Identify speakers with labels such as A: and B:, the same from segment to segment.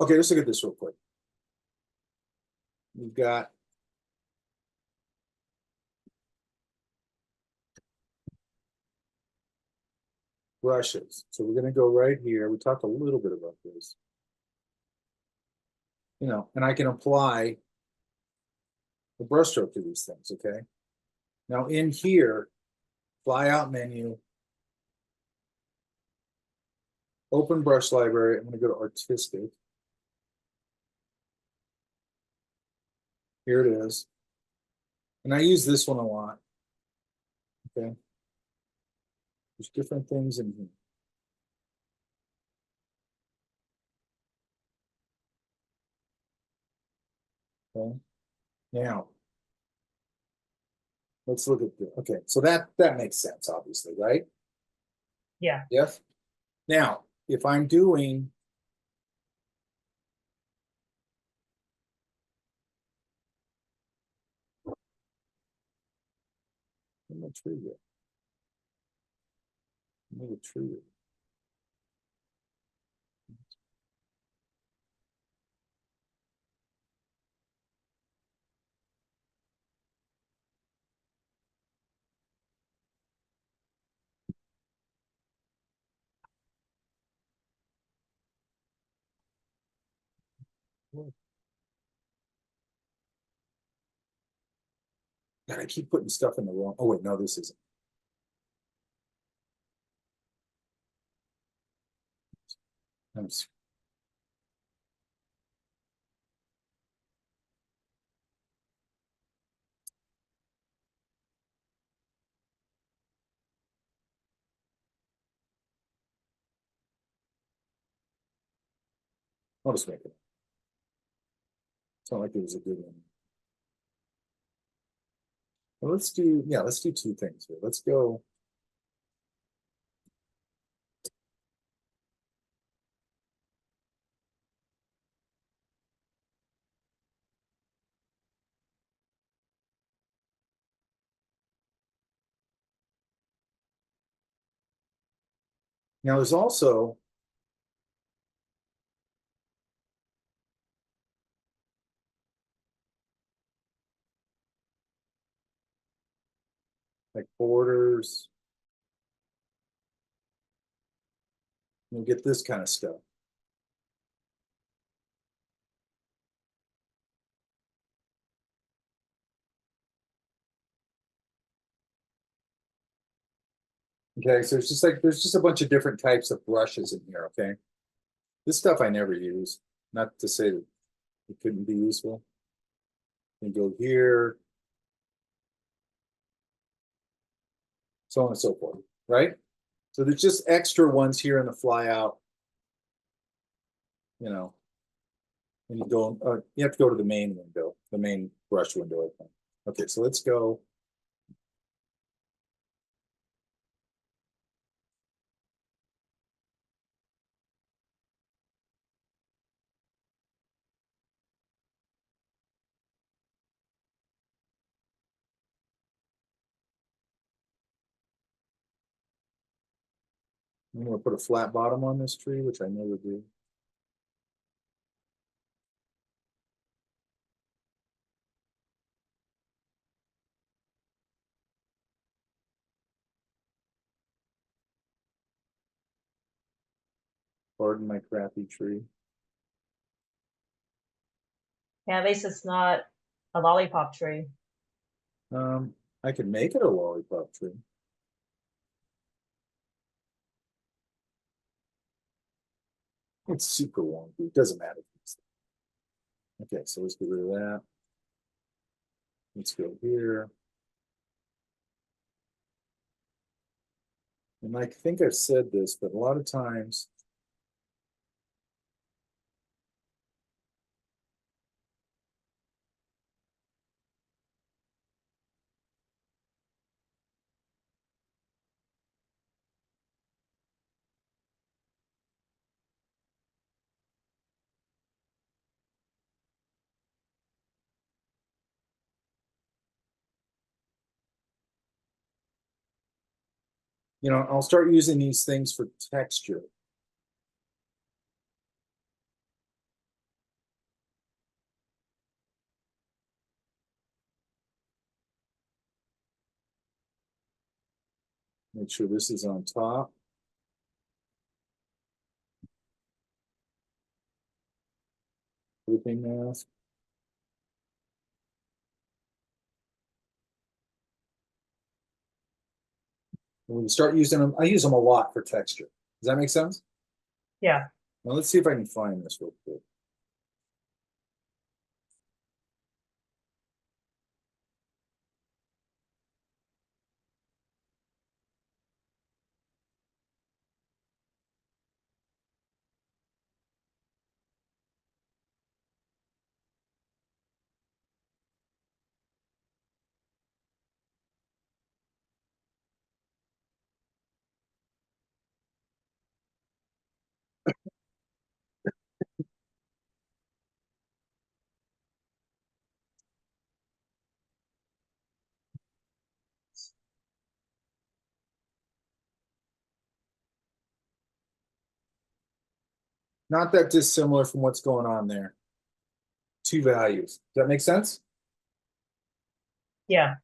A: Okay, let's look at this real quick. We've got brushes. So we're going to go right here. We talked a little bit about this. You know, and I can apply the brushstroke to these things, okay? Now in here, fly out menu, open brush library. I'm going to go to artistic. Here it is. And I use this one a lot. Okay. There's different things in here. Okay. Now, let's look at this. Okay, so that makes sense, obviously, right?
B: Yeah.
A: Yes. Now, if I'm doing I'm a trigger. I'm a trigger. God, I keep putting stuff in the wrong. Oh wait, no, this isn't. I'm I'll just make it. It's not like it was a good one. Well, let's do, yeah, let's do two things here. Let's go. Now there's also like borders. You get this kind of stuff. Okay, so it's just like there's just a bunch of different types of brushes in here, okay? This stuff I never use, not to say that it couldn't be useful. And go here, so on and so forth, right? So there's just extra ones here in the flyout, you know. And you go, you have to go to the main window, the main brush window, I think. Okay, so let's go. I'm gonna put a flat bottom on this tree, which I never do. Pardon my crappy tree.
B: Yeah, at least it's not a lollipop tree.
A: I could make it a lollipop tree. It's super wonky. It doesn't matter. Okay, so let's get rid of that. Let's go here. And I think I've said this, but a lot of times you know, I'll start using these things for texture. Make sure this is on top. Clipping mask. And we can start using them. I use them a lot for texture. Does that make sense?
B: Yeah.
A: Now let's see if I can find this real quick. Not that dissimilar from what's going on there. Two values. Does that make sense?
B: Yeah.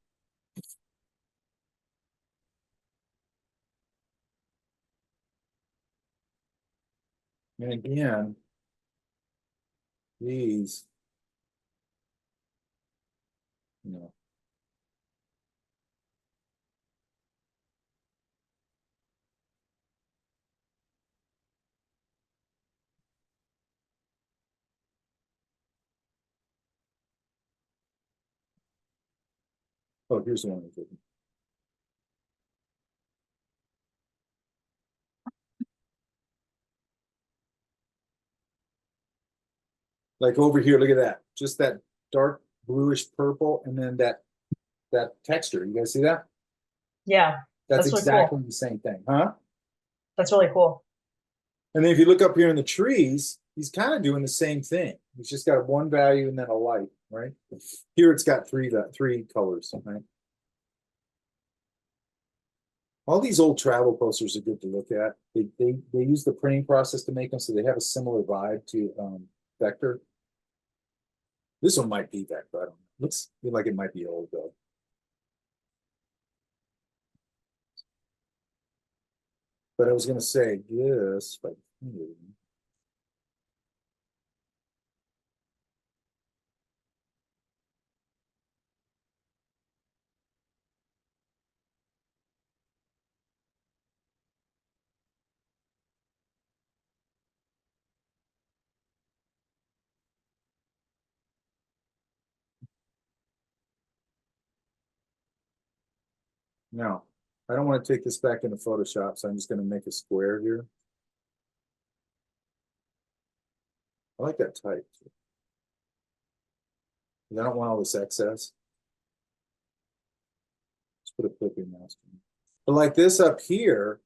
A: And again, these, you know, oh, here's the one. Like over here, look at that. Just that dark bluish purple and then that texture. You guys see that?
B: Yeah.
A: That's
B: That's really
A: exactly
B: cool.
A: the same thing, huh?
B: That's really cool.
A: And then if you look up here in the trees, he's kind of doing the same thing. He's just got one value and then a light, right? Here it's got three colors, right? All these old travel posters are good to look at. They use the printing process to make them so they have a similar vibe to Vector. This one might be Vector. I don't know. Looks like it might be old though. But I was gonna say this, but no, I don't want to take this back into Photoshop, so I'm just gonna make a square here. I like that type. I don't want all this excess. Let's put a clipping mask in. But like this up here,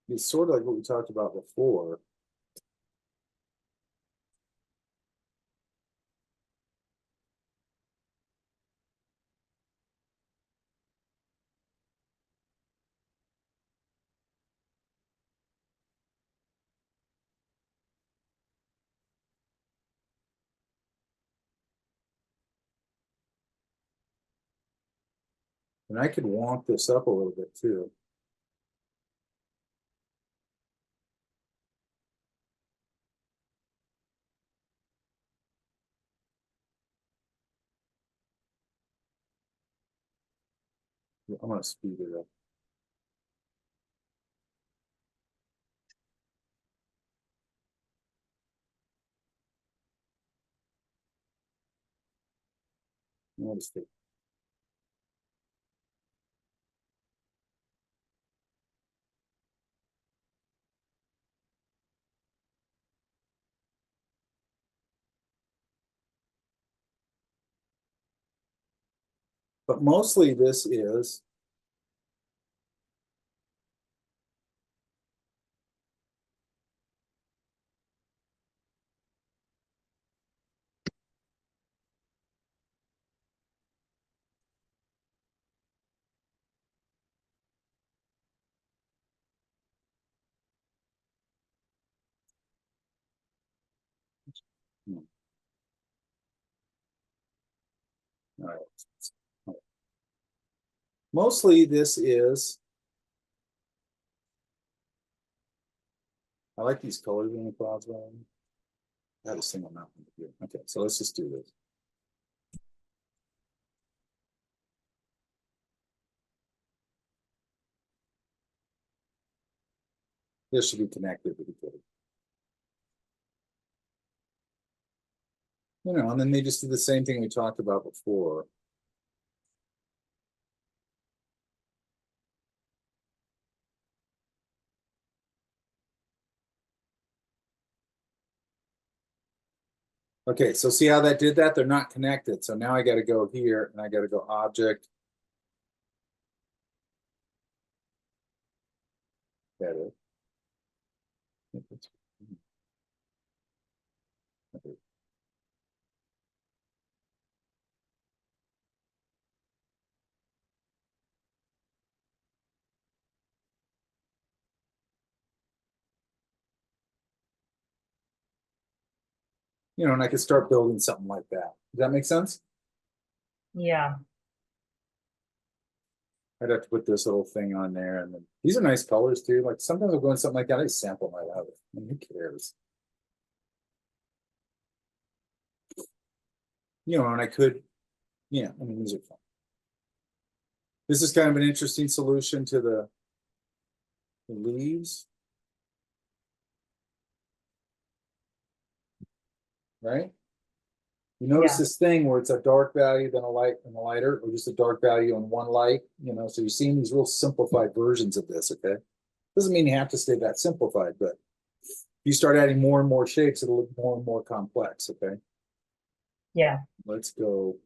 A: it's sort of like what we talked about before. And I could wonk this up a little bit too. I'm gonna speed it up. Notice it. But mostly this is hmm, all right. Mostly this is. I like these colors in the clouds. I have a single mountain here. Okay, so let's just do this. This should be connected with each other. You know, and then they just do the same thing we talked about before. Okay, so see how that did that? They're not connected. So now I got to go here and I got to go object. Better. You know, and I could start building something like that. Does that make sense?
B: Yeah.
A: I'd have to put this little thing on there, and then these are nice colors too. Like sometimes I'll go in something like that. I sample right out of it. I mean, who cares? You know, and I could, yeah, I mean, these are fun. This is kind of an interesting solution to the leaves. Right? You notice
B: Yeah.
A: this thing where it's a dark value, then a light and a lighter, or just a dark value and one light, you know, so you're seeing these real simplified versions of this, okay? Doesn't mean you have to stay that simplified, but if you start adding more and more shapes, it'll look more and more complex, okay?
B: Yeah.
A: Let's go.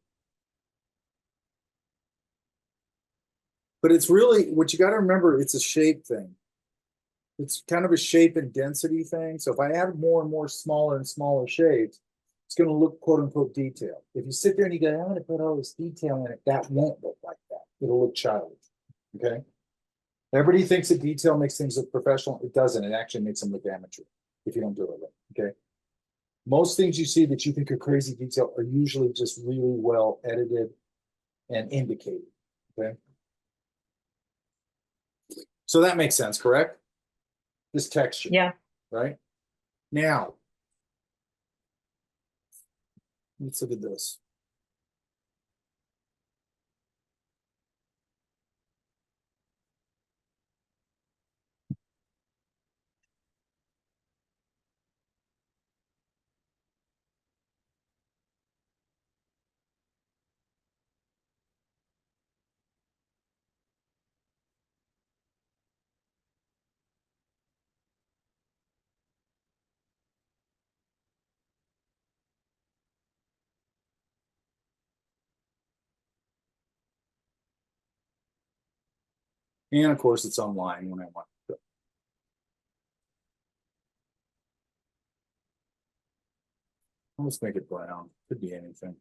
A: But it's really, what you got to remember, it's a shape thing. It's kind of a shape and density thing. So if I add more and more smaller and smaller shapes, it's going to look quote unquote detailed. If you sit there and you go, I'm going to put all this detail in it, that won't look like that. It'll look childish. Okay. Everybody thinks that detail makes things look professional. It doesn't. It actually makes them look amateur if you don't do it right. Okay. Most things you see that you think are crazy detail are usually just really well edited and indicated. Okay. So that makes sense, correct? This texture.
B: Yeah.
A: Right? Now, let's look at this. And of course, it's online when I want to. Let's make it brown. Could be anything.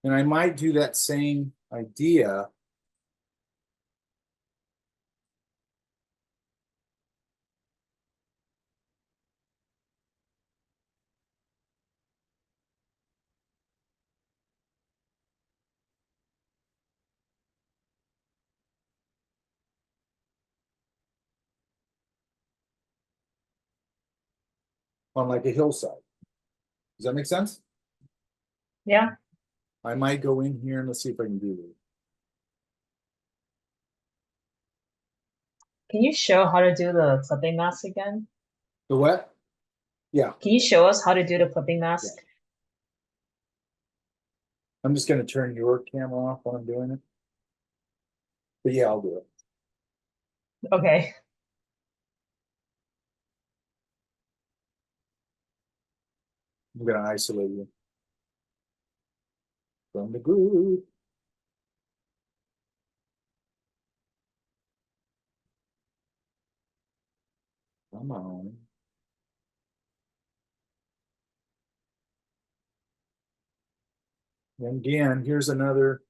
A: And I might do that same idea. On like a hillside. Does that make sense?
B: Yeah.
A: I might go in here and let's see if I can do this.
B: Can you show how to do the clipping mask again?
A: The what? Yeah.
B: Can you show us how to do the clipping mask?
A: I'm just going to turn your camera off while I'm doing it. But yeah, I'll do it.
B: Okay.
A: I'm going to isolate you from the group. Come on. And again, here's another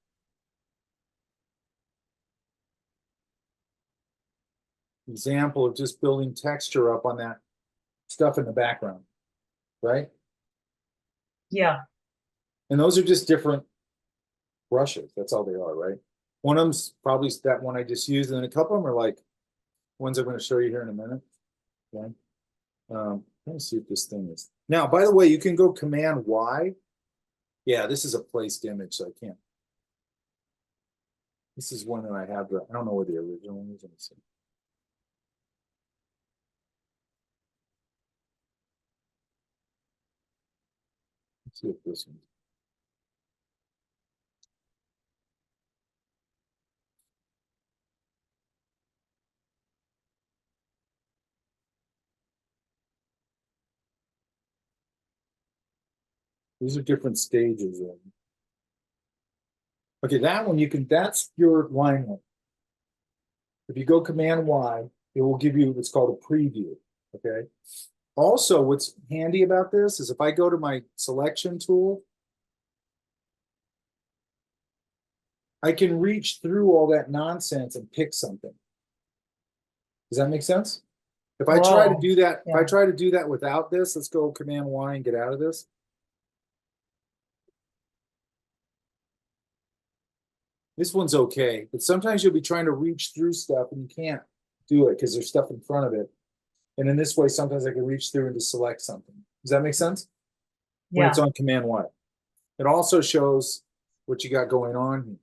A: example of just building texture up on that stuff in the background, right?
B: Yeah.
A: And those are just different brushes. That's all they are, right? One of them's probably that one I just used, and then a couple of them are like ones I'm gonna show you here in a minute. Okay. Let me see if this thing is. Now, by the way, you can go Command Y. Yeah, this is a placed image, so I can't. This is one that I have, but I don't know where the original one is. Let me see. Let's see if this one. These are different stages of. Okay, that one you can, that's your line one. If you go Command Y, it will give you what's called a preview, okay? Also, what's handy about this is if I go to my selection tool, I can reach through all that nonsense and pick something. Does that make sense? If I try to
B: Whoa,
A: do that, if I
B: yeah.
A: try to do that without this, let's go Command Y and get out of this. This one's okay, but sometimes you'll be trying to reach through stuff and you can't do it because there's stuff in front of it. And in this way, sometimes I can reach through and just select something. Does that make sense? When it's
B: Yeah,
A: on Command Y. It also shows what you got going on.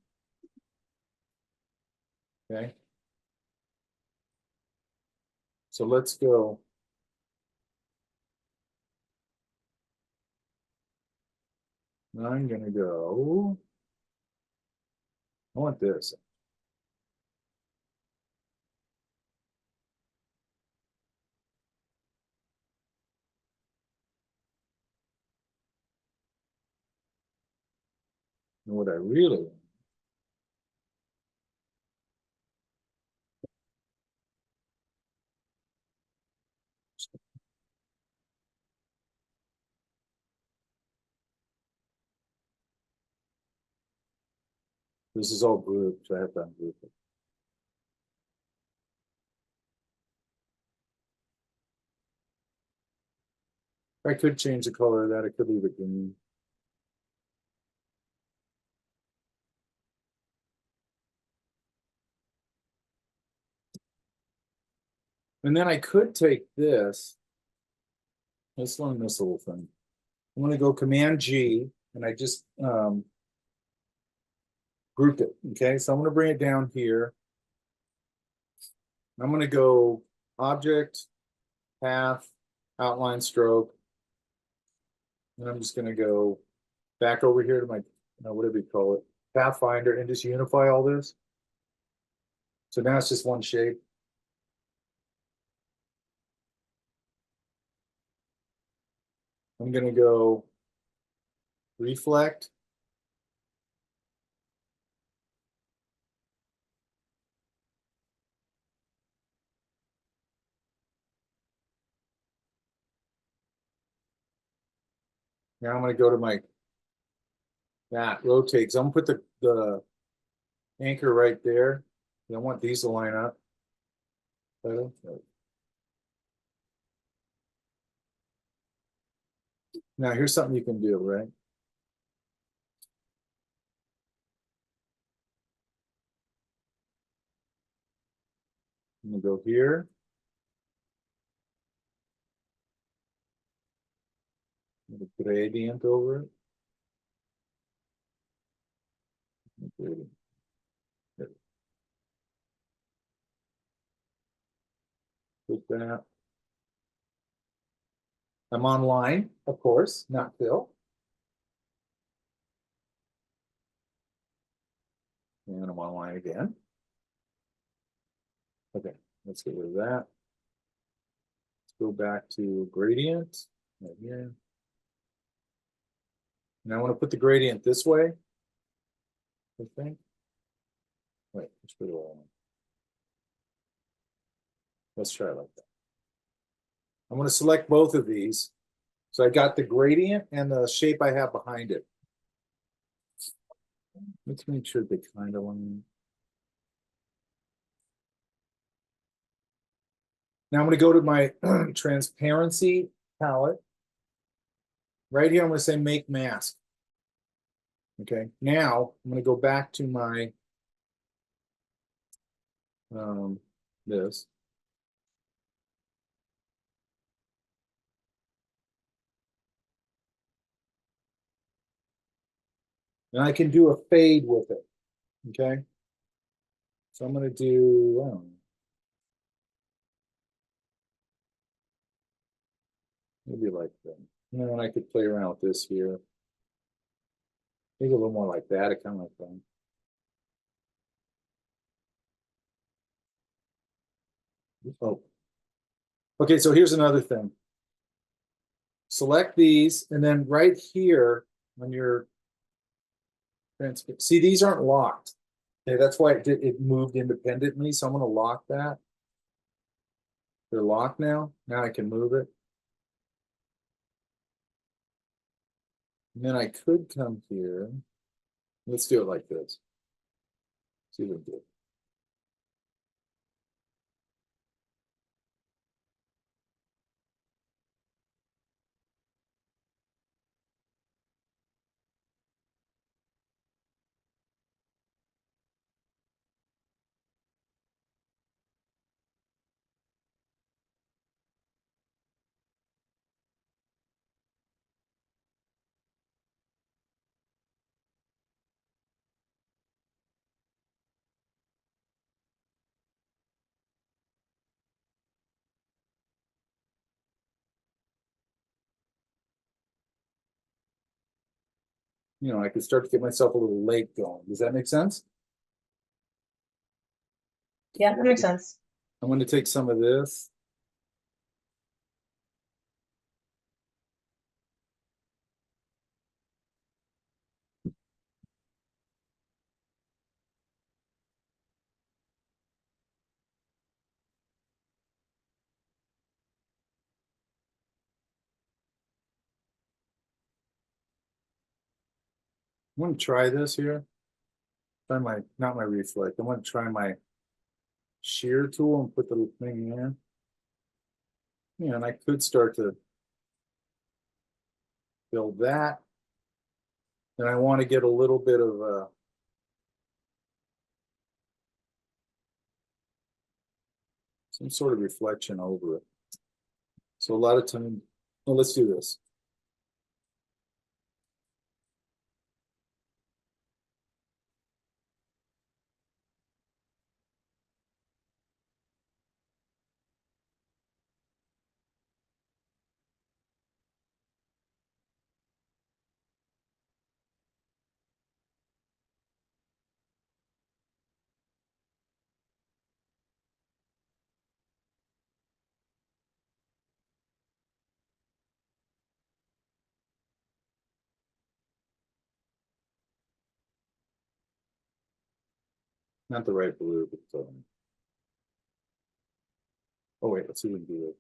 A: Okay. So let's go. I'm gonna go. I want this. And what I really want. This is all grouped, so I have to ungroup it. I could change the color of that. I could leave it green. And then I could take this. Let's learn this little thing. I'm gonna go Command G, and I just grouped it. Okay, so I'm gonna bring it down here. I'm gonna go Object, Path, Outline, Stroke, and I'm just gonna go back over here to my whatever you call it, Pathfinder, and just unify all this. So now it's just one shape. I'm gonna go Reflect. Now I'm gonna go to my that rotate. So I'm gonna put the anchor right there. I want these to line up. Now here's something you can do, right? I'm gonna go here. Gradient over it. Gradient. Put that. I'm online, of course, not Phil. And I'm online again. Okay, let's get rid of that. Let's go back to gradient right here. And I want to put the gradient this way. I think. Wait, which way do I want? Let's try it like that. I'm going to select both of these. So I got the gradient and the shape I have behind it. Let's make sure they kind of line. Now I'm going to go to my transparency palette. Right here, I'm going to say make mask. Okay, now I'm going to go back to my this. And I can do a fade with it, okay? So I'm gonna do, I don't know, maybe like that. You know, and I could play around with this here. Maybe a little more like that, it kind of like that. Oh. Okay, so here's another thing. Select these, and then right here, when you're see, these aren't locked. Okay, that's why it moved independently. So I'm gonna lock that. They're locked now. Now I can move it. And then I could come here. Let's do it like this. See what we do. You know, I could start to get myself a little lake going. Does that make sense?
B: Yeah, that makes sense.
A: I'm going to take some of this. I'm going to try this here. Try my, not my reflect. I want to try my shear tool and put the thing in. Yeah, and I could start to build that. And I want to get a little bit of some sort of reflection over it. So a lot of time, well, let's do this. Not the right blue, but oh wait, let's see what we can do.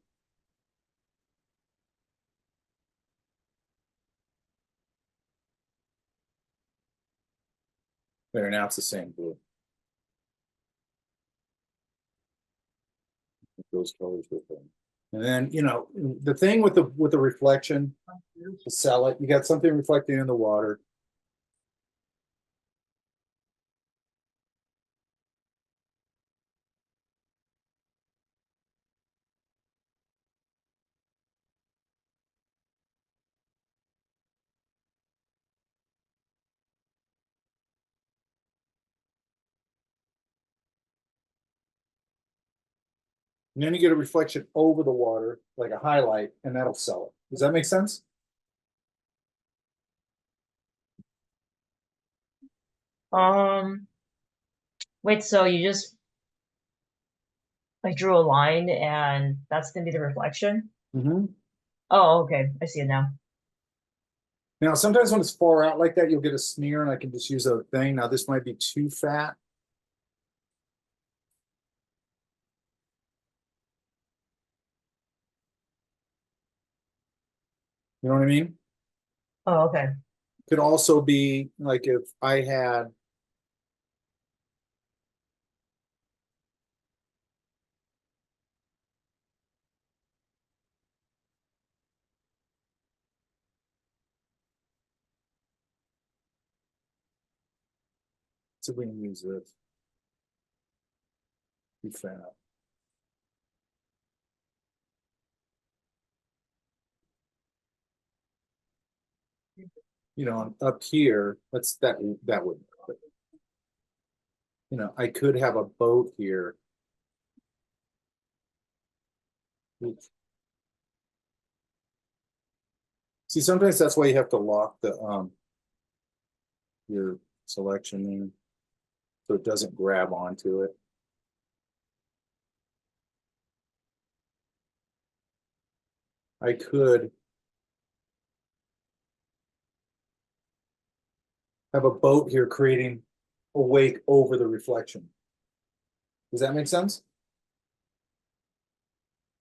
A: There, now it's the same blue. Those colors with them. And then, you know, the thing with the reflection to sell it, you got something reflecting in the water. And then you get a reflection over the water, like a highlight, and that'll sell it. Does that make sense?
B: Um, wait, so you just like drew a line and that's gonna be the reflection?
A: Mm-hmm.
B: Oh, okay, I see it now.
A: Now, sometimes when it's far out like that, you'll get a smear, and I can just use a thing. Now, this might be too fat. You know what I mean?
B: Oh, okay.
A: Could also be like if I had so we can use this. too fat. You know, up here, that would, you know, I could have a boat here. See, sometimes that's why you have to lock the your selection in, so it doesn't grab onto it. I could have a boat here creating a wake over the reflection. Does that make sense?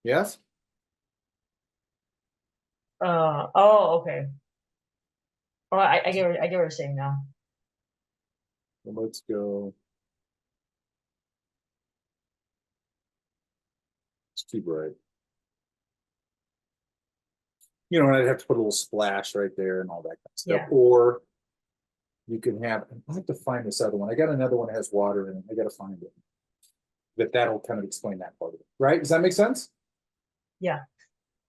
A: Yes?
B: Oh, okay. Oh, I get what you're saying now.
A: Well, let's go. It's too bright. You know, I'd have to put a little splash right there and all that kind of stuff.
B: Yeah.
A: Or you can have, I have to find this other one. I got another one that has water in it. I got to find it. But that'll kind of explain that part of it, right? Does that make sense?
B: Yeah.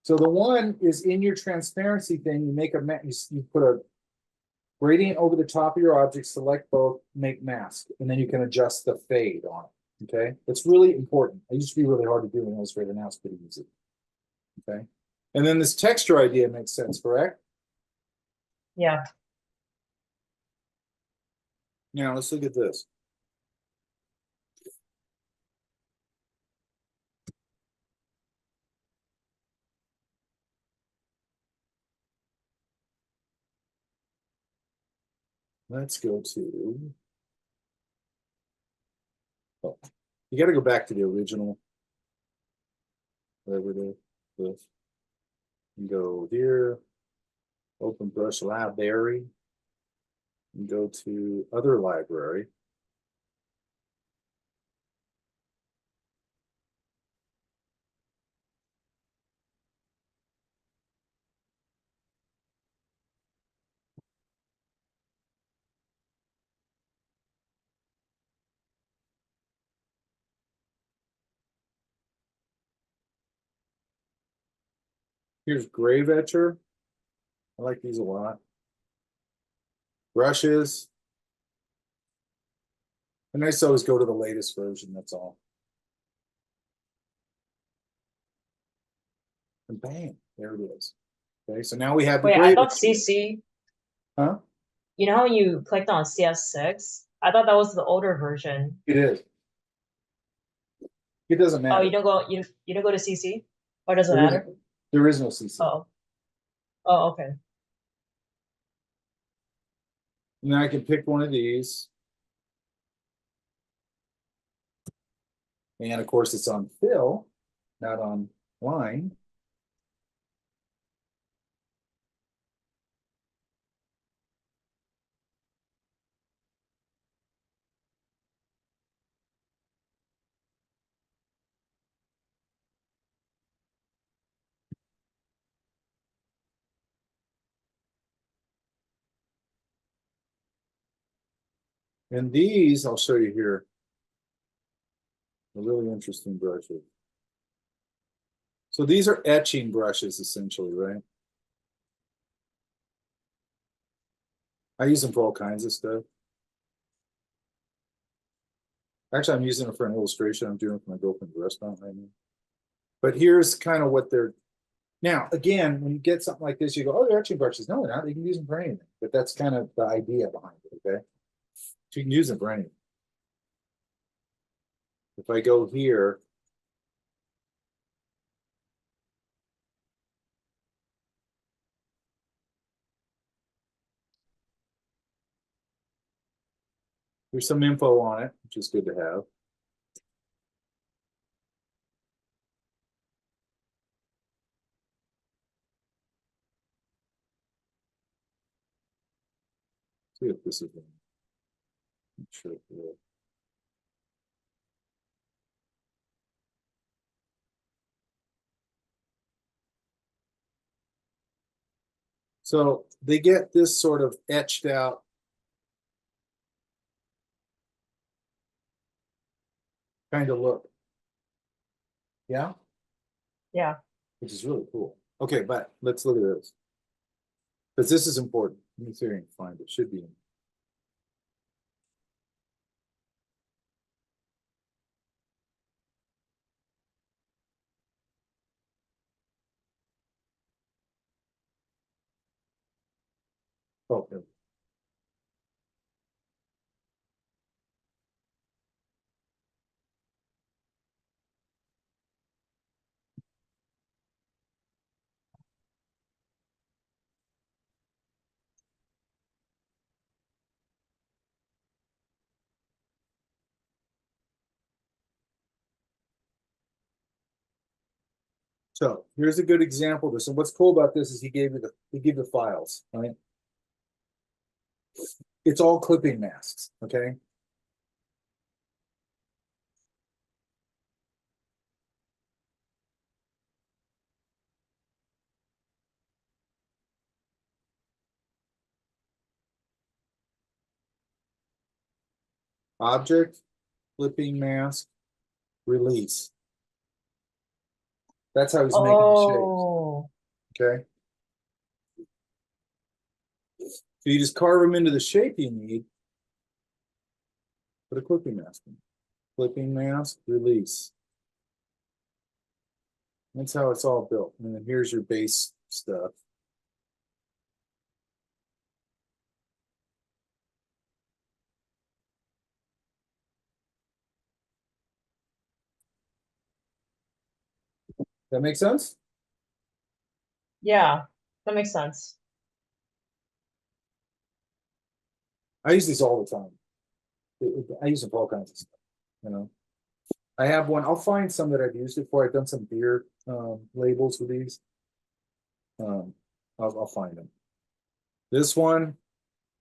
A: So the one is in your transparency thing. You make you put a gradient over the top of your object, select both, make mask, and then you can adjust the fade on it. Okay, it's really important. It used to be really hard to do in Illustrator. Now it's pretty easy. Okay, and then this texture idea makes sense, correct?
B: Yeah.
A: Now let's look at this. Let's go to. Oh, you got to go back to the original. Whatever it is. This. You go here. Open brush library. And go to other library. Here's Grave Etcher. I like these a lot. Brushes. And I always go to the latest version, that's all. And bang, there it is. Okay, so now we have the
B: Wait, I
A: Grave
B: thought
A: Etcher.
B: CC,
A: Huh?
B: you know how you clicked on CS6? I thought that was the older version.
A: It is. It doesn't
B: Oh,
A: matter.
B: you don't go to CC? Or does it
A: There
B: matter?
A: there is no CC.
B: Oh. Oh, okay.
A: And then I can pick one of these. And of course, it's on fill, not on line. And these, I'll show you here, are really interesting brushes. So these are etching brushes, essentially, right? I use them for all kinds of stuff. Actually, I'm using it for an illustration I'm doing for my girlfriend's restaurant right now. But here's kind of what they're. Now, again, when you get something like this, you go, oh, they're etching brushes. No, they're not. You can use them for anything. But that's kind of the idea behind it, okay? So you can use them for anything. If I go here, there's some info on it, which is good to have. See if this is. I'm sure it will. So they get this sort of etched out kind of look. Yeah,
B: Yeah.
A: which is really cool. Okay, but let's look at this. Because this is important. Let me see if I can find it. Should be in. Oh, yeah. So here's a good example of this. And what's cool about this is he gave you the files, right? It's all clipping masks, okay? Object, clipping mask, release. That's how he's making the shapes,
B: Oh,
A: okay? So you just carve them into the shape you need. Put a clipping mask in. Clipping mask, release. That's how it's all built. And then here's your base stuff. That make sense?
B: yeah, that makes sense.
A: I use these all the time. I use them for all kinds of stuff, you know. I have one. I'll find some that I've used it for. I've done some beer labels with these. I'll find them. This one,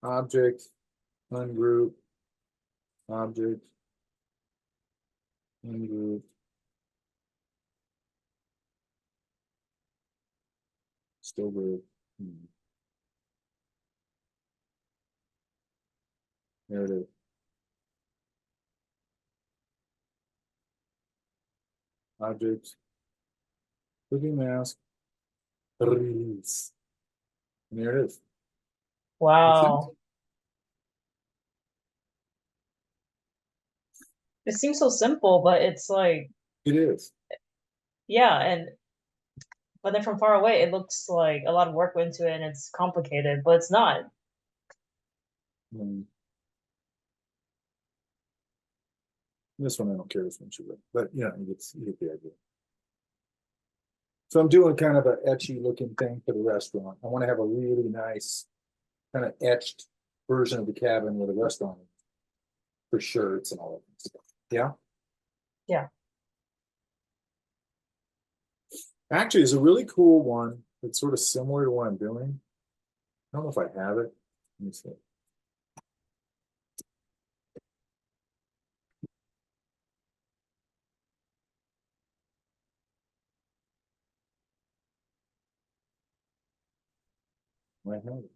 A: object, ungroup, object, ungroup, still group. There it is. Object, cookie mask, release. And there it is. Makes sense?
B: Wow. It seems so simple, but it's like,
A: It is.
B: yeah, and but then from far away, it looks like a lot of work went into it and it's complicated, but it's not.
A: Um, this one I don't care as much about, but yeah, you get the idea. So I'm doing kind of an etchy looking thing for the restaurant. I want to have a really nice kind of etched version of the cabin with a restaurant for shirts and all that stuff. Yeah.
B: Yeah.
A: Actually, it's a really cool one. It's sort of similar to what I'm doing. I don't know if I have it. Let me see. I have it.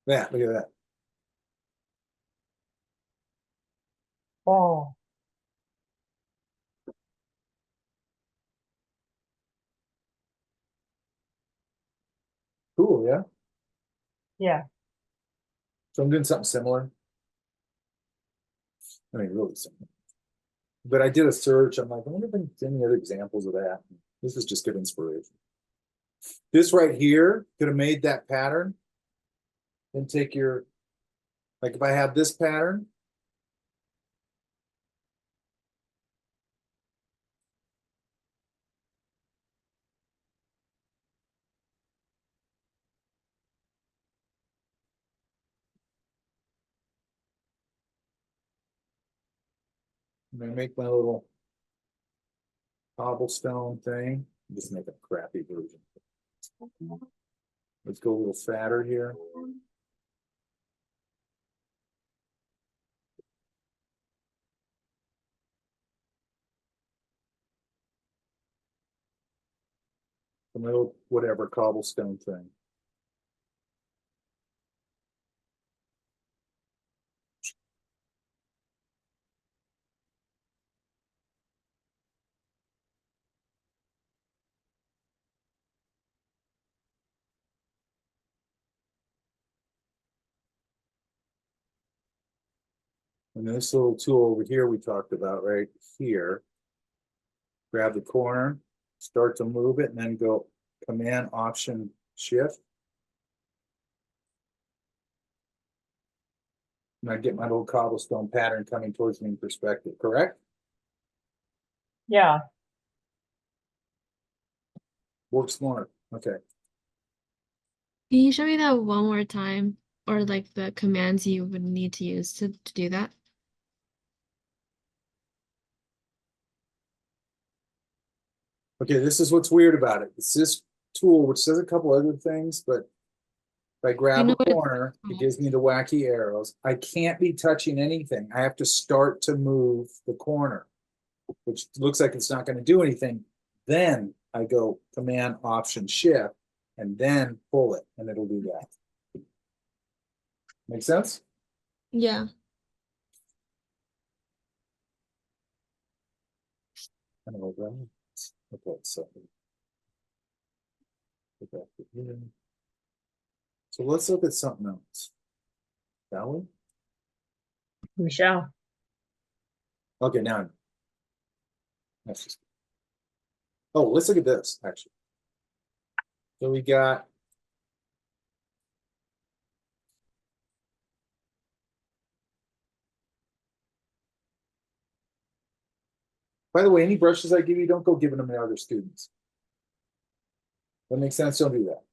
A: Yeah, look at that.
B: Oh,
A: Cool, yeah.
B: yeah.
A: So I'm doing something similar. I mean, really similar. But I did a search. I'm like, I wonder if there's any other examples of that. This is just good inspiration. This right here could have made that pattern. Then take your, like if I have this pattern, I'm gonna make my little cobblestone thing. Just make a crappy version. Let's go a little fatter here. Some little whatever cobblestone thing. And this little tool over here we talked about right here. Grab the corner, start to move it, and then go Command Option Shift. And I get my little cobblestone pattern coming towards me in perspective, correct?
B: Yeah.
A: Works smart. Okay.
C: Can you show me that one more time? Or like the commands you would need to use to do that?
A: Okay, this is what's weird about it. It's this tool, which does a couple other things, but if I grab
C: know
A: a
C: what it's
A: corner, it
C: called.
A: gives me the wacky arrows. I can't be touching anything. I have to start to move the corner, which looks like it's not going to do anything. Then I go Command Option Shift and then pull it, and it'll do that. Make sense?
C: Yeah.
A: Okay, so go back to here. So let's look at something else. Shall we?
B: We shall.
A: Okay, now that's just. Oh, let's look at this actually. So we got. By the way, any brushes I give you, don't go giving them to other students. That makes sense. Don't do that.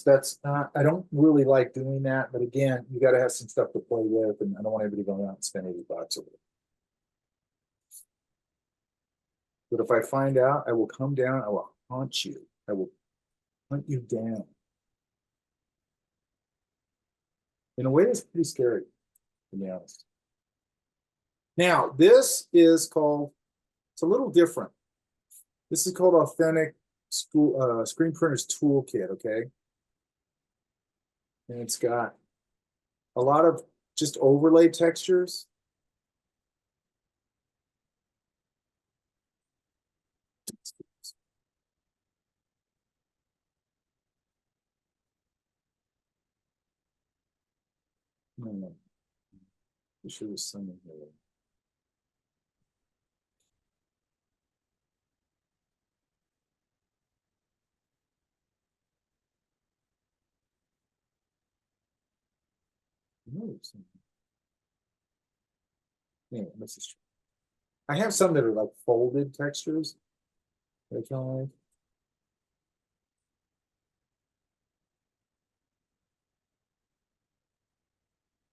A: That's not. I don't really like doing that. But again, you got to have some stuff to play with, and I don't want everybody going out and spend $80 over it. But if I find out, I will come down. I will haunt you. I will hunt you down. In a way, that's pretty scary, to be honest. Now, this is called. It's a little different. This is called Authentic Screen Printers Toolkit, okay? And it's got a lot of just overlay textures. No. I'm sure there's some in here. Anyway, this is true. I have some that are like folded textures. They kind of like.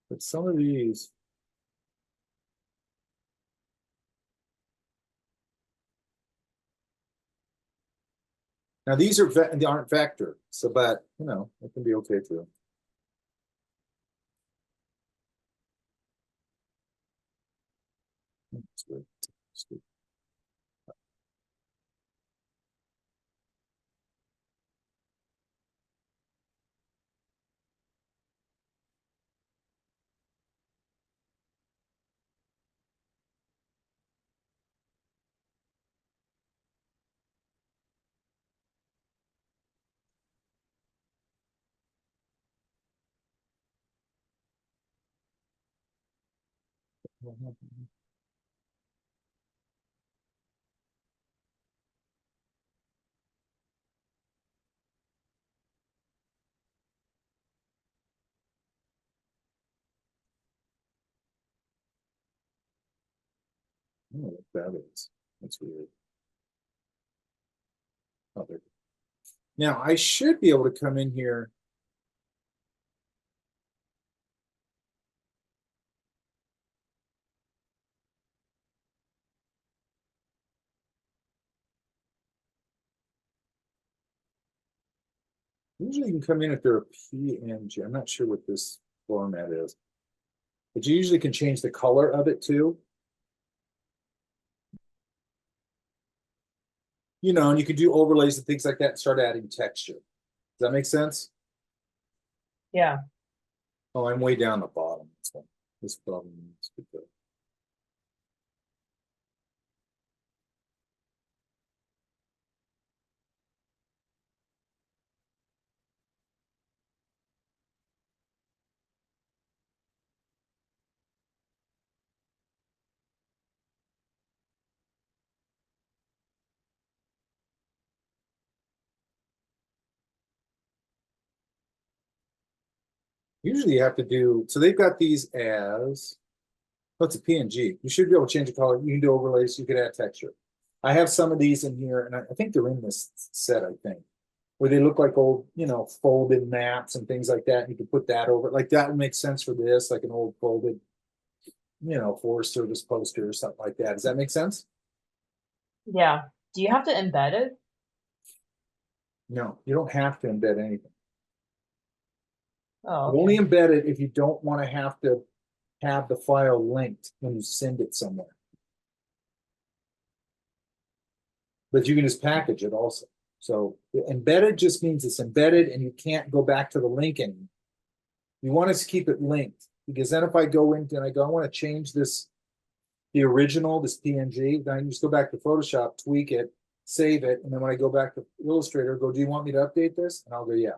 A: But some of these. Now these are they aren't vector, so but you know it can be okay too. That's good. That's good. I don't know what that is. That's weird. Oh, there. Now I should be able to come in here. Usually you can come in if they're a PNG. I'm not sure what this format is. But you usually can change the color of it too. You know, and you could do overlays and things like that and start adding texture. Does that make sense?
B: Yeah.
A: Oh, I'm way down the bottom. So this problem needs to go. Usually you have to do, so they've got these as, what's a PNG? You should be able to change the color. You can do overlays, you could add texture. I have some of these in here, and I think they're in this set, I think, where they look like old, you know, folded maps and things like that. You could put that over, like that would make sense for this, like an old folded, you know, Forest Service poster or something like that. Does that make sense?
B: Yeah. Do you have to embed it?
A: No, you don't have to embed anything.
B: Oh,
A: You only
B: okay.
A: embed it if you don't want to have the file linked when you send it somewhere. But you can just package it also. So embedded just means it's embedded and you can't go back to the link anymore. You want us to keep it linked because then if I go in and I go, I want to change this, the original, this PNG, then I can just go back to Photoshop, tweak it, save it, and then when I go back to Illustrator, go, do you want me to update this? And I'll go, yeah.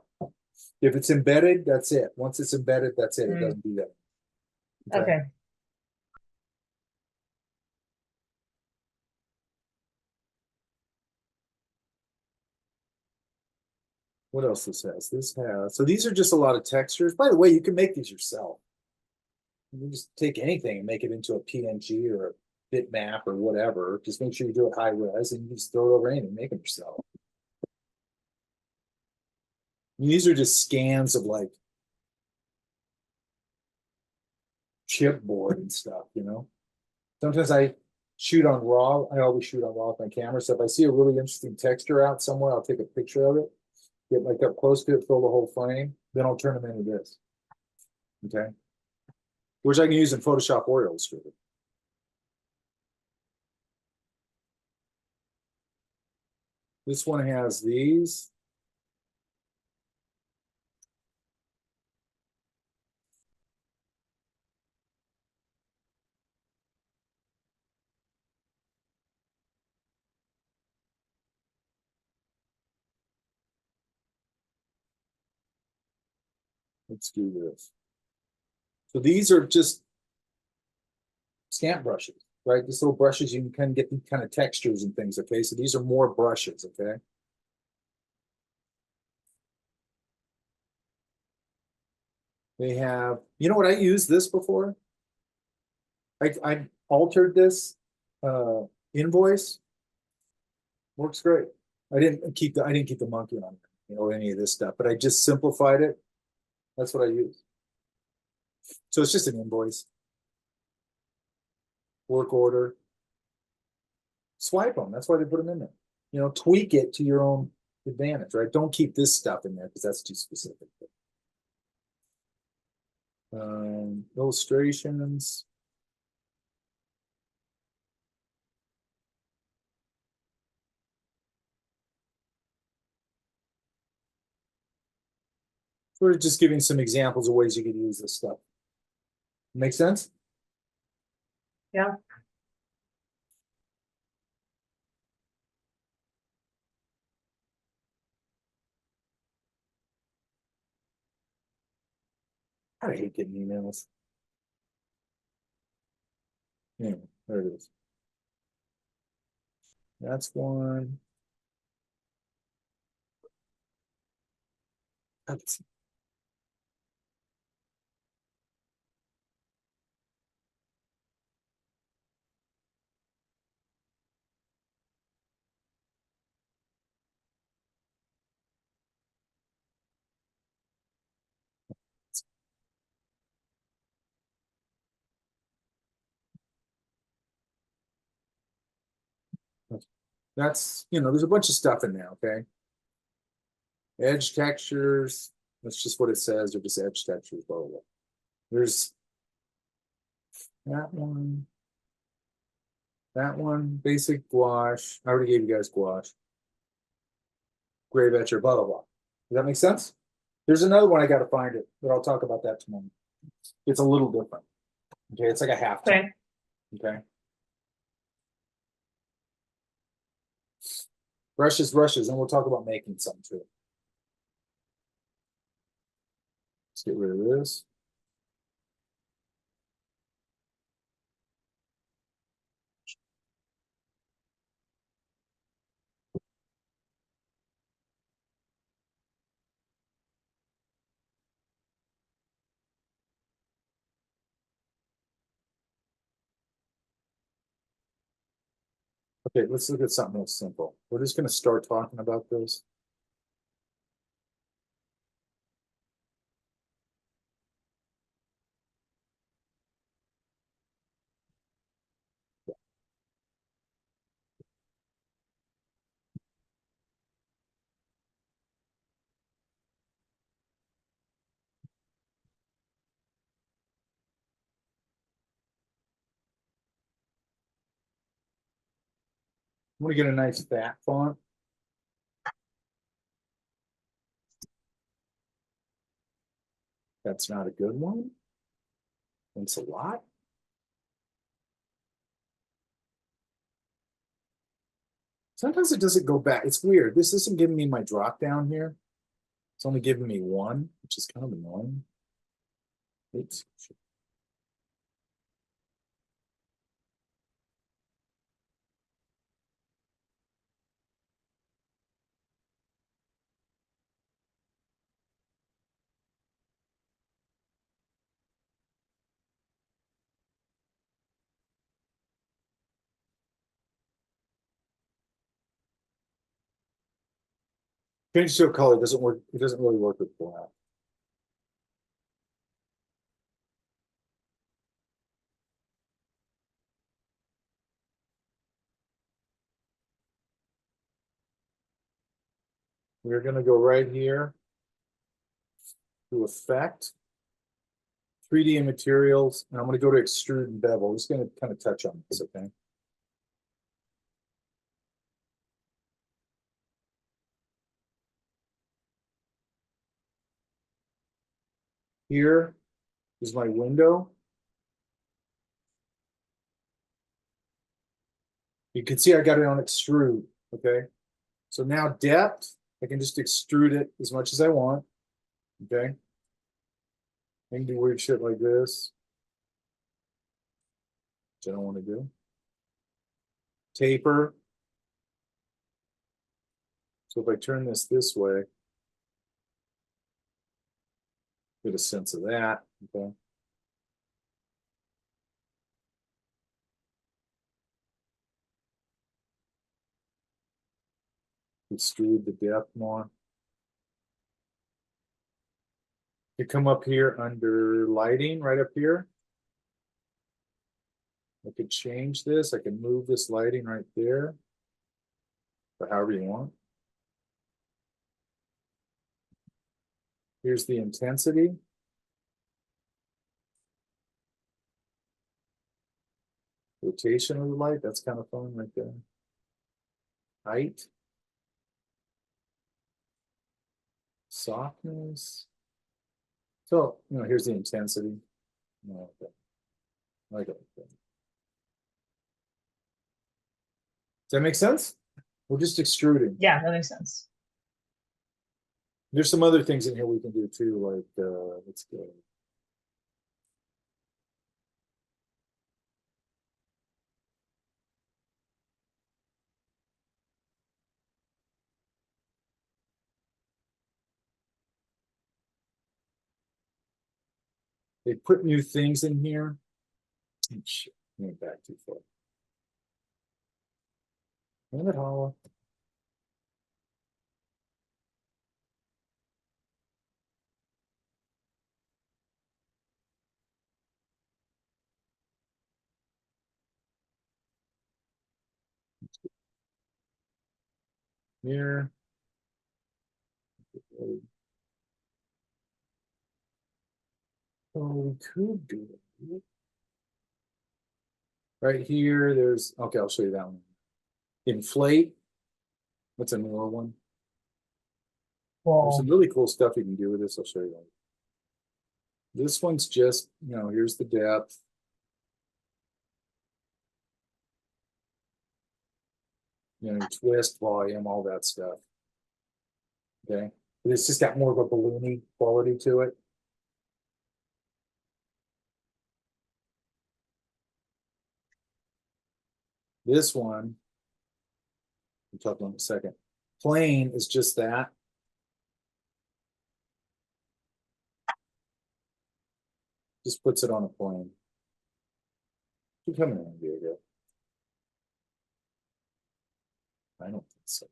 A: If it's embedded, that's it. Once it's embedded, that's it. It doesn't do that.
B: Okay.
A: What else this has? This has, so these are just a lot of textures. By the way, you can make these yourself. You can just take anything and make it into a PNG or a bitmap or whatever. Just make sure you do it high res and you just throw it over anything, make them yourself. And these are just scans of like chipboard and stuff, you know. Sometimes I shoot on RAW. I always shoot on RAW with my camera. So if I see a really interesting texture out somewhere, I'll take a picture of it, get like up close to it, fill the whole frame, then I'll turn them into this. Okay. Which I can use in Photoshop or Illustrator. This one has these. Let's do this. So these are just stamp brushes, right? These little brushes, you can kind of get the kind of textures and things, okay? So these are more brushes, okay? They have, you know what, I used this before? I altered this invoice. Works great. I didn't keep the monkey on it, you know, any of this stuff, but I just simplified it. That's what I use. So it's just an invoice. Work order. Swipe them. That's why they put them in there. You know, tweak it to your own advantage, right? Don't keep this stuff in there because that's too specific. Illustrations. We're just giving some examples of ways you could use this stuff. Make sense?
B: Yeah.
A: I hate getting emails. Yeah, there it is. That's one. That's you know, there's a bunch of stuff in there, okay? Edge textures, that's just what it says, they're just edge textures, blah, blah, blah. There's that one, basic gouache. I already gave you guys gouache. grave etcher, blah, blah, blah. Does that make sense? There's another one, I gotta find it, but I'll talk about that tomorrow. It's a little different. Okay, it's like a half tone,
B: Okay.
A: okay? Brushes, and we'll talk about making some too. Let's get rid of this. Okay, let's look at something else simple. We're just gonna start talking about this. I'm gonna get a nice fat font. That's not a good one. Thanks a lot. Sometimes it doesn't go back. It's weird. This isn't giving me my drop down here. It's only giving me one, which is kind of annoying. Oops. Change to a color doesn't work. It doesn't really work with black. We're gonna go right here to effect, 3D and materials, and I'm gonna go to extrude and bevel. I'm just gonna kind of touch on this, okay? Here is my window. You can see I got it on extrude, okay? So now depth, I can just extrude it as much as I want, okay? I can do weird shit like this, which I don't want to do. Taper. So if I turn this way, get a sense of that, okay? Extrude the depth more. You come up here under lighting, right up here. I could change this. I can move this lighting right there, or however you want. Here's the intensity. Rotation of the light, that's kind of fun right there. Height. Softness. So, here's the intensity. Okay. I like it. Does that make sense? We're just extruding.
B: Yeah, that makes sense.
A: There's some other things in here we can do too, like let's go. They put new things in here. Shit, went back too far. Damn it, Holla. Here. Oh, we could do it. Right here, there's, okay, I'll show you that one. Inflate. What's a newer one?
B: Well,
A: some really cool stuff you can do with this. I'll show you. This one's just, here's the depth. Twist, volume, all that stuff. Okay, but it's just got more of a balloony quality to it. This one, we'll talk about in a second. Plain is just that. Just puts it on a plane. You're coming in, Diego. I don't think so.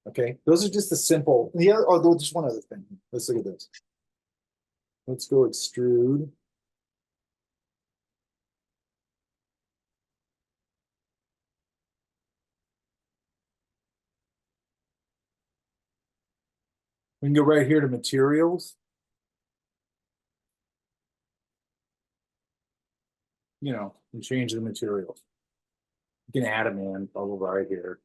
A: Okay, those are just the simple. The other, oh, just one other thing. Let's look at this. Let's go extrude. We can go right here to materials. And change the materials. You can add them in, blah, blah, blah, right here.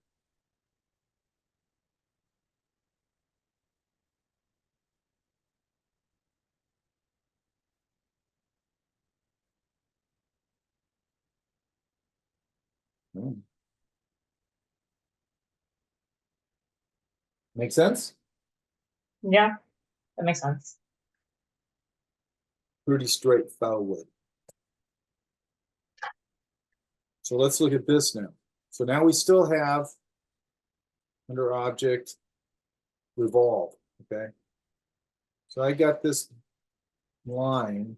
A: Make sense?
B: yeah, that makes sense.
A: Pretty straight foul wood. So let's look at this now. So now we still have under object revolve, okay? So I got this line.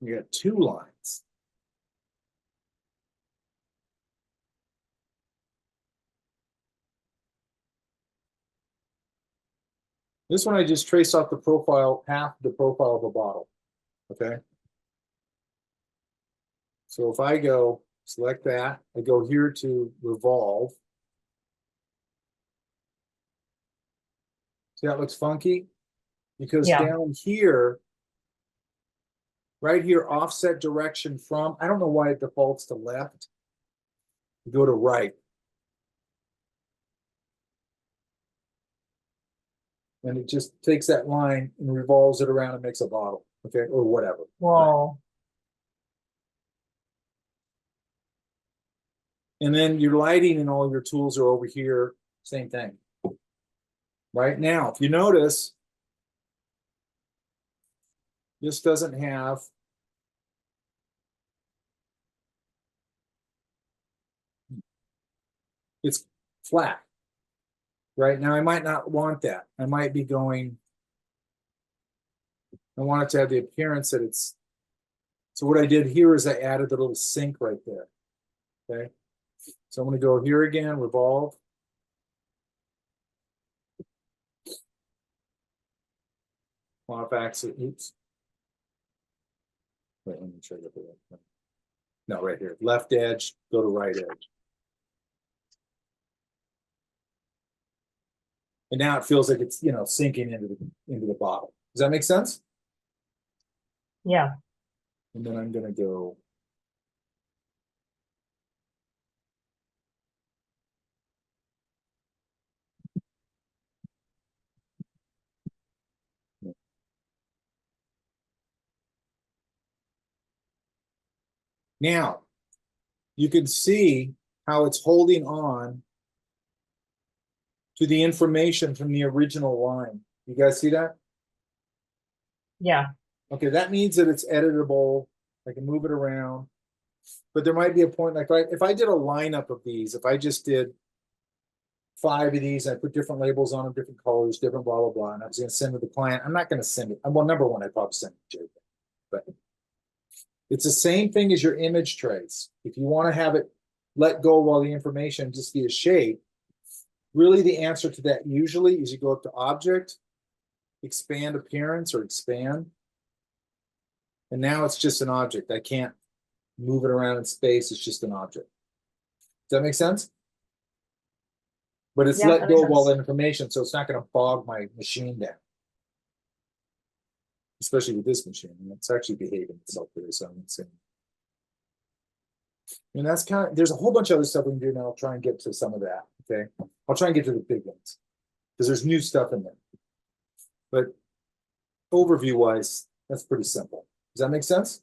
A: We got two lines. This one I just traced off the profile, half the profile of a bottle, okay? So if I go select that, I go here to revolve. See how it looks funky? Because
B: Yeah.
A: down here, right here, offset direction from, I don't know why it defaults to left. You go to right. And it just takes that line and revolves it around and makes a bottle, okay, or whatever.
B: Whoa.
A: And then your lighting and all your tools are over here, same thing. Right now, if you notice, this doesn't have it's flat. Right now, I might not want that. I might be going, I want it to have the appearance that it's, so what I did here is I added the little sink right there, okay? So I'm gonna go here again, revolve. Off axis, oops. Wait, let me try to do that. No, right here, left edge, go to right edge. And now it feels like it's, sinking into the bottle. Does that make sense?
B: Yeah.
A: And then I'm gonna go. Now, you can see how it's holding on to the information from the original line. You guys see that?
B: Yeah.
A: Okay, that means that it's editable. I can move it around. But there might be a point, like if I did a lineup of these, if I just did 5 of these, I put different labels on them, different colors, different blah, blah, blah, and I was going to send it to the client, I'm not going to send it. Well, number one, I'd probably send it to JPEG. But it's the same thing as your image trace. If you want to have it let go while the information just be a shape, really the answer to that usually is you go up to Object, Expand Appearance or Expand. And now it's just an object. I can't move it around in space. It's just an object. Does that make sense? But it's
B: Yeah,
A: let
B: that
A: go
B: makes
A: of all the
B: sense.
A: information, so it's not going to bog my machine down. Especially with this machine. It's actually behaving itself today, so I'm saying. And that's kind of, there's a whole bunch of other stuff we can do, and I'll try and get to some of that, okay? I'll try and get to the big ones. Because there's new stuff in there. But overview wise, that's pretty simple. Does that make sense?